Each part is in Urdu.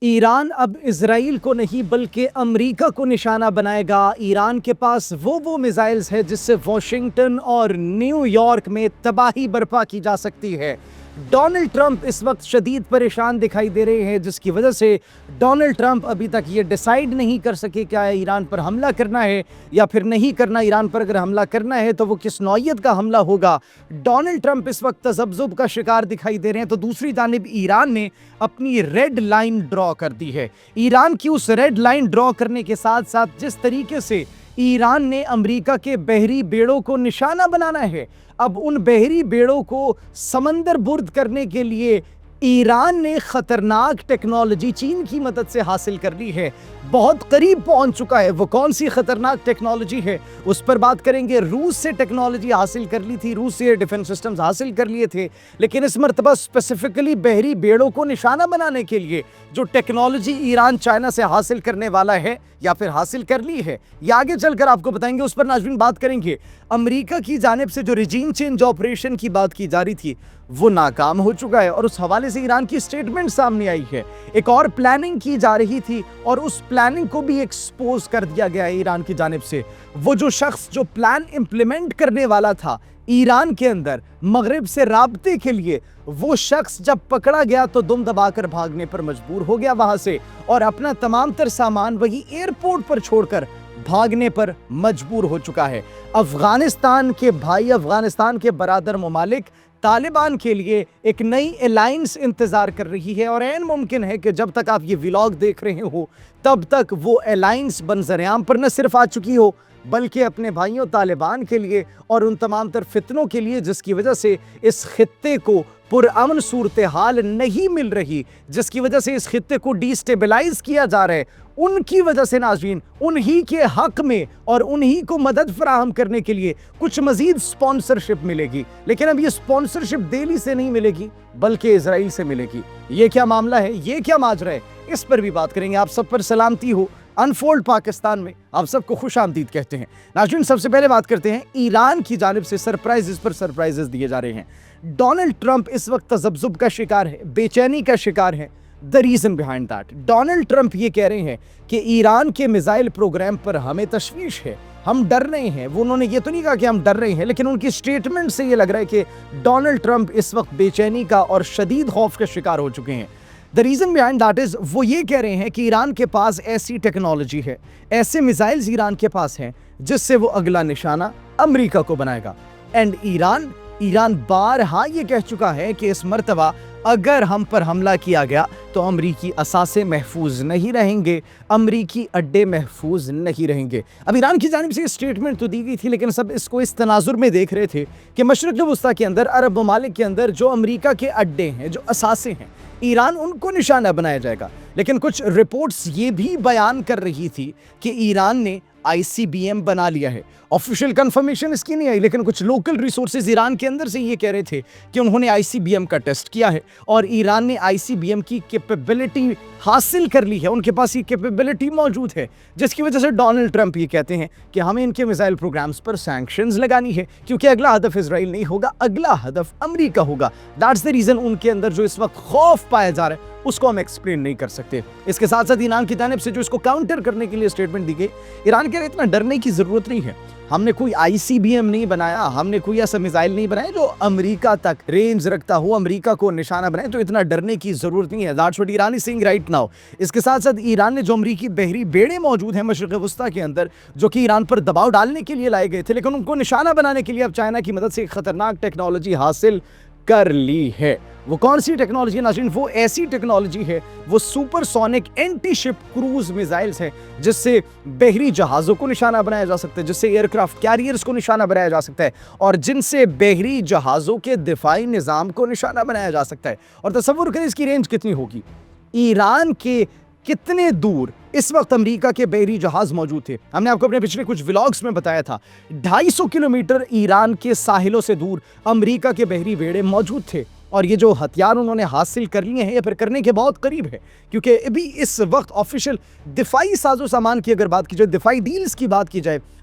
ایران اب اسرائیل کو نہیں بلکہ امریکہ کو نشانہ بنائے گا۔ ایران کے پاس وہ میزائلز ہے جس سے واشنگٹن اور نیو یارک میں تباہی برپا کی جا سکتی ہے۔ ڈونلڈ ٹرمپ اس وقت شدید پریشان دکھائی دے رہے ہیں، جس کی وجہ سے ڈونلڈ ٹرمپ ابھی تک یہ ڈیسائیڈ نہیں کر سکے کیا ایران پر حملہ کرنا ہے یا پھر نہیں کرنا۔ ایران پر اگر حملہ کرنا ہے تو وہ کس نوعیت کا حملہ ہوگا۔ ڈونلڈ ٹرمپ اس وقت تذبذب کا شکار دکھائی دے رہے ہیں، تو دوسری جانب ایران نے اپنی ریڈ لائن ڈرا کر دی ہے۔ ایران کی اس ریڈ لائن ڈرا کرنے کے ساتھ ساتھ جس طریقے سے ایران نے امریکہ کے بحری بیڑوں کو نشانہ بنانا ہے، اب ان بحری بیڑوں کو سمندر برد کرنے کے لیے ایران نے خطرناک ٹیکنالوجی چین کی مدد سے حاصل کر لی ہے، بہت قریب پہنچ چکا ہے۔ وہ کون سی خطرناک ٹیکنالوجی ہے اس پر بات کریں گے۔ روس سے ٹیکنالوجی حاصل کر لی تھی، روس سے ڈیفنس سسٹمز حاصل کر لیے تھے، لیکن اس مرتبہ اسپیسیفکلی بحری بیڑوں کو نشانہ بنانے کے لیے جو ٹیکنالوجی ایران چائنا سے حاصل کرنے والا ہے یا پھر حاصل کر لی ہے، یہ آگے چل کر آپ کو بتائیں گے، اس پر ناظرین بات کریں گے۔ امریکہ کی جانب سے جو ریجیم چینج آپریشن کی بات کی جا رہی تھی وہ ناکام ہو چکا ہے، اور اس حوالے سے ایران کی سٹیٹمنٹ سامنے آئی ہے۔ ایک اور پلاننگ کی جا رہی تھی اور اس پلاننگ کو بھی ایکسپوز کر دیا گیا ہے ایران کی جانب سے۔ وہ جو شخص جو پلان امپلیمنٹ کرنے والا تھا ایران کے اندر مغرب سے رابطے کے لیے، وہ شخص جب پکڑا گیا تو دم دبا کر بھاگنے پر مجبور ہو گیا وہاں سے، اور اپنا تمام تر سامان وہی ایئرپورٹ پر چھوڑ کر بھاگنے پر مجبور ہو چکا ہے۔ افغانستان کے بھائی، افغانستان کے برادر ممالک طالبان کے لیے ایک نئی الائنس انتظار کر رہی ہے، اور عین ممکن ہے کہ جب تک آپ یہ ویلاگ دیکھ رہے ہو تب تک وہ الائنس منظر عام پر نہ صرف آ چکی ہو بلکہ اپنے بھائیوں طالبان کے لیے اور ان تمام تر فتنوں کے لیے جس کی وجہ سے اس خطے کو پرامن صورتحال نہیں مل رہی، جس کی وجہ سے اس خطے کو ڈی سٹیبلائز کیا جا رہا ہے، ان کی وجہ سے ناظرین انہی کے حق میں اور انہی کو مدد فراہم کرنے کے لیے کچھ مزید سپانسرشپ ملے گی، لیکن اب یہ سپانسرشپ دہلی سے نہیں ملے گی بلکہ اسرائیل سے ملے گی۔ یہ کیا معاملہ ہے، یہ کیا ماجرا ہے، اس پر بھی بات کریں گے۔ آپ سب پر سلامتی ہو، انفولڈ پاکستان میں آپ سب کو خوش آمدید کہتے ہیں۔ ناظرین سب سے پہلے بات کرتے ہیں ایران کی جانب سے سرپرائزز پر سرپرائزز دیے جا رہے ہیں۔ ڈونلڈ ٹرمپ اس وقت تذبذب کا شکار ہے، بے چینی کا شکار ہے۔ The reason behind that، Donald Trump یہ کہہ رہے ہیں کہ ایران کے میزائل پروگرام پر ہمیں تشویش ہے، ہم ڈر رہے ہیں۔ وہ انہوں نے یہ تو نہیں کہا کہ ہم ڈر رہے ہیں، لیکن ان کی سٹیٹمنٹ سے یہ لگ رہا ہے کہ ڈونلڈ ٹرمپ اس وقت بے چینی کا اور شدید خوف کا شکار ہو چکے ہیں۔ The reason behind that is، وہ یہ کہہ رہے ہیں کہ ایران کے پاس ایسی ٹیکنالوجی ہے، ایسے میزائلز ایران کے پاس ہیں جس سے وہ اگلا نشانہ امریکہ کو بنائے گا۔ اینڈ ایران بارہا یہ کہہ چکا ہے کہ اس مرتبہ اگر ہم پر حملہ کیا گیا تو امریکی اثاثے محفوظ نہیں رہیں گے، امریکی اڈے محفوظ نہیں رہیں گے۔ اب ایران کی جانب سے یہ سٹیٹمنٹ تو دی گئی تھی، لیکن سب اس کو اس تناظر میں دیکھ رہے تھے کہ مشرق وسطیٰ کے اندر، عرب ممالک کے اندر جو امریکہ کے اڈے ہیں، جو اثاثے ہیں، ایران ان کو نشانہ بنایا جائے گا۔ لیکن کچھ رپورٹس یہ بھی بیان کر رہی تھی کہ ایران نے ICBM بنا لیا ہے۔ آفیشیل کنفرمیشن اس کی نہیں آئی، لیکن کچھ لوکل ریسورسز ایران کے اندر سے یہ کہہ رہے تھے کہ انہوں نے ICBM کا ٹیسٹ کیا ہے اور ایران نے ICBM کی کیپیبلٹی حاصل کر لی ہے، ان کے پاس یہ کیپیبلٹی موجود ہے، جس کی وجہ سے ڈونلڈ ٹرمپ یہ کہتے ہیں کہ ہمیں ان کے میزائل پروگرامز پر سینکشنز لگانی ہے، کیونکہ اگلا ہدف اسرائیل نہیں ہوگا، اگلا ہدف امریکہ ہوگا۔ دیٹس دی ریزن ان کے اندر جو اس وقت خوف پایا جا رہا ہے اس کو ہم ایکسپلین نہیں کر سکتے۔ اس کے ساتھ ساتھ ایران کی جانب سے جو اس کو کاؤنٹر کرنے کے لیے سٹیٹمنٹ دی گئی، ایران کے اتنا ڈرنے کی ضرورت نہیں ہے، ہم نے کوئی ICBM نہیں بنایا، ہم نے کوئی ایسا میزائل نہیں بنایا جو امریکہ تک رینج رکھتا ہو، امریکہ کو نشانہ بنائے، تو اتنا ڈرنے کی ضرورت نہیں ہے۔ That's what Iran is saying right now۔ اس کے ساتھ ساتھ ایران نے جو امریکی بحری بیڑے موجود ہیں مشرق وسطیٰ کے اندر، جو کہ ایران پر دباؤ ڈالنے کے لیے لائے گئے تھے، لیکن ان کو نشانہ بنانے کے لیے اب چائنا کی مدد سے ایک خطرناک ٹیکنالوجی حاصل کر لی ہے۔ وہ کون سی ٹیکنالوجی ہے ناظرین؟ وہ ایسی ٹیکنالوجی ہے، وہ سپر سونک اینٹی شپ کروز میزائلز ہیں، جس سے بحری جہازوں کو نشانہ بنایا جا سکتا ہے، جس سے ایئر کرافٹ کیریئرز کو نشانہ بنایا جا سکتا ہے، اور جن سے بحری جہازوں کے دفاعی نظام کو نشانہ بنایا جا سکتا ہے۔ اور تصور کریں اس کی رینج کتنی ہوگی، ایران کے کتنے دور اس وقت امریکہ کے بحری جہاز موجود تھے۔ ہم نے آپ کو اپنے پچھلے کچھ ولاگز میں بتایا تھا، 250 کلومیٹر ایران کے ساحلوں سے دور امریکہ کے بحری بیڑے موجود تھے، اور یہ جو ہتھیار انہوں نے حاصل کر لیے ہیں یا پھر کرنے کے بہت قریب ہے، کیونکہ ابھی اس وقت آفیشیل دفاعی ساز و سامان کی اگر بات کی جائے، دفاعی ڈیلز کی بات کی جائے،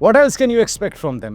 What else can you expect from them?